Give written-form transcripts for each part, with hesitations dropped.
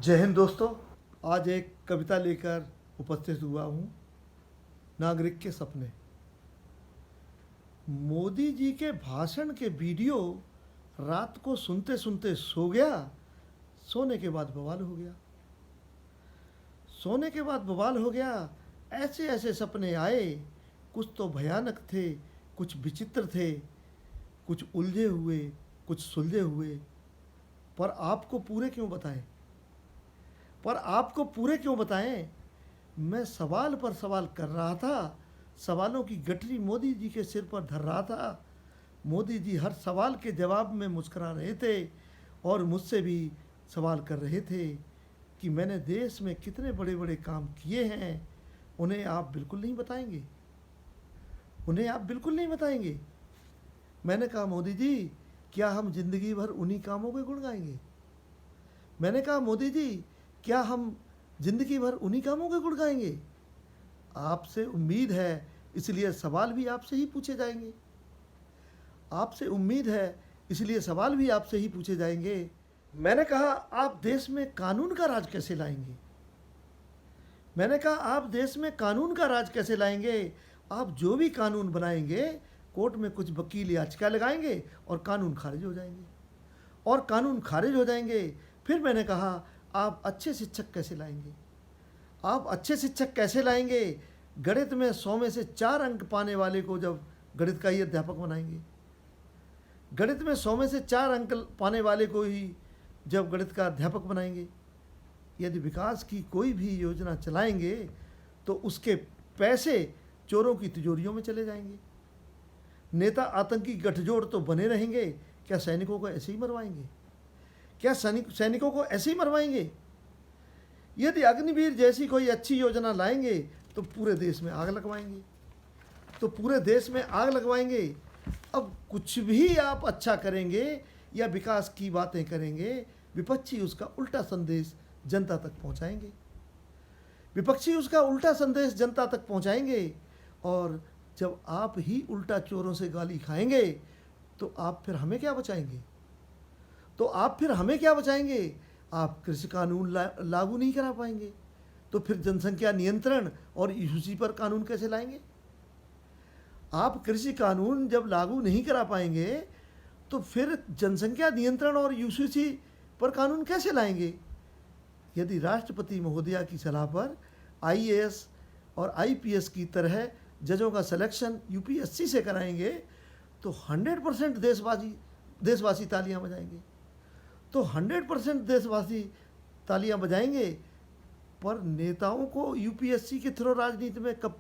जय हिंद दोस्तों। आज एक कविता लेकर उपस्थित हुआ हूँ। नागरिक के सपने। मोदी जी के भाषण के वीडियो रात को सुनते सुनते सो गया। सोने के बाद बवाल हो गया। सोने के बाद बवाल हो गया। ऐसे ऐसे सपने आए, कुछ तो भयानक थे, कुछ विचित्र थे, कुछ उलझे हुए, कुछ सुलझे हुए। पर आपको पूरे क्यों बताएं? पर आपको पूरे क्यों बताएं? मैं सवाल पर सवाल कर रहा था। सवालों की गठरी मोदी जी के सिर पर धर रहा था। मोदी जी हर सवाल के जवाब में मुस्करा रहे थे और मुझसे भी सवाल कर रहे थे कि मैंने देश में कितने बड़े बड़े काम किए हैं, उन्हें आप बिल्कुल नहीं बताएंगे। उन्हें आप बिल्कुल नहीं बताएंगे। मैंने कहा, मोदी जी, क्या हम जिंदगी भर उन्हीं कामों के गुण गाएंगे? मैंने कहा, मोदी जी, क्या हम जिंदगी भर उन्हीं कामों के गुण गाएंगे? आपसे उम्मीद है, इसलिए सवाल भी आपसे ही पूछे जाएंगे। आपसे उम्मीद है, इसलिए सवाल भी आपसे ही पूछे जाएंगे। मैंने कहा, आप देश में कानून का राज कैसे लाएंगे? मैंने कहा, आप देश में कानून का राज कैसे लाएंगे? आप जो भी कानून बनाएंगे, कोर्ट में कुछ वकील याचिका लगाएंगे और कानून खारिज हो जाएंगे। और कानून खारिज हो जाएंगे। फिर मैंने कहा, आप अच्छे शिक्षक कैसे लाएंगे? आप अच्छे शिक्षक कैसे लाएंगे? गणित में 100 में से 4 अंक पाने वाले को जब गणित का ही अध्यापक बनाएंगे। गणित में 100 में से 4 अंक पाने वाले को ही जब गणित का अध्यापक बनाएंगे। यदि विकास की कोई भी योजना चलाएंगे तो उसके पैसे चोरों की तिजोरियों में चले जाएंगे। नेता आतंकी गठजोड़ तो बने रहेंगे। क्या सैनिकों को ऐसे ही मरवाएंगे? क्या सैनिकों को ऐसे ही मरवाएंगे? यदि अग्निवीर जैसी कोई अच्छी योजना लाएंगे तो पूरे देश में आग लगवाएंगे। अब कुछ भी आप अच्छा करेंगे या विकास की बातें करेंगे, विपक्षी उसका उल्टा संदेश जनता तक पहुंचाएंगे। और जब आप ही उल्टा चोरों से गाली खाएंगे तो आप फिर हमें क्या बचाएंगे? आप कृषि कानून लागू नहीं करा पाएंगे तो फिर जनसंख्या नियंत्रण और यूसीसी पर कानून कैसे लाएंगे? आप कृषि कानून जब लागू नहीं करा पाएंगे तो फिर जनसंख्या नियंत्रण और यूसीसी पर कानून कैसे लाएंगे? यदि राष्ट्रपति महोदया की सलाह पर आईएएस और आईपीएस की तरह जजों का सिलेक्शन यूपीएससी से कराएंगे तो 100% देशवासी तालियां बजाएंगे। पर नेताओं को यूपीएससी के थ्रू राजनीति में कब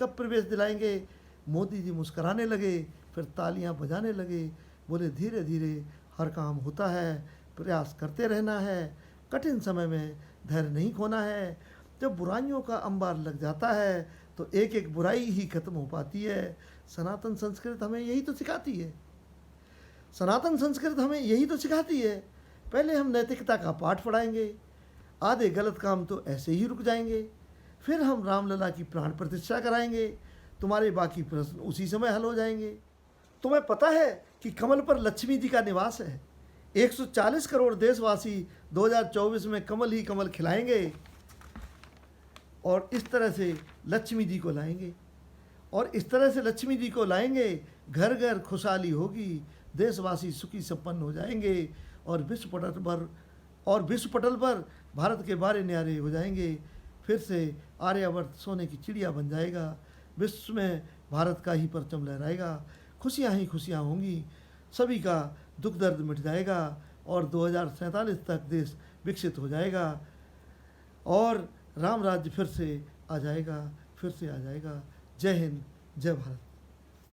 प्रवेश दिलाएंगे? मोदी जी मुस्कुराने लगे, फिर तालियां बजाने लगे। बोले, धीरे धीरे हर काम होता है, प्रयास करते रहना है, कठिन समय में धैर्य नहीं खोना है। जब बुराइयों का अंबार लग जाता है तो एक एक बुराई ही खत्म हो पाती है। सनातन संस्कृत हमें यही तो सिखाती है। पहले हम नैतिकता का पाठ पढ़ाएंगे, आधे गलत काम तो ऐसे ही रुक जाएंगे। फिर हम रामलला की प्राण प्रतिष्ठा कराएंगे, तुम्हारे बाकी प्रश्न उसी समय हल हो जाएंगे। तुम्हें पता है कि कमल पर लक्ष्मी जी का निवास है। 140 करोड़ देशवासी 2024 में कमल ही कमल खिलाएंगे और इस तरह से लक्ष्मी जी को लाएंगे। घर घर खुशहाली होगी, देशवासी सुखी संपन्न हो जाएंगे और विश्व पटल पर भारत के बारे न्यारे हो जाएंगे। फिर से आर्यवर्त सोने की चिड़िया बन जाएगा। विश्व में भारत का ही परचम लहराएगा। खुशियाँ ही खुशियाँ होंगी, सभी का दुख दर्द मिट जाएगा और 2047 तक देश विकसित हो जाएगा और राम राज्य फिर से आ जाएगा। जय हिंद, जय भारत।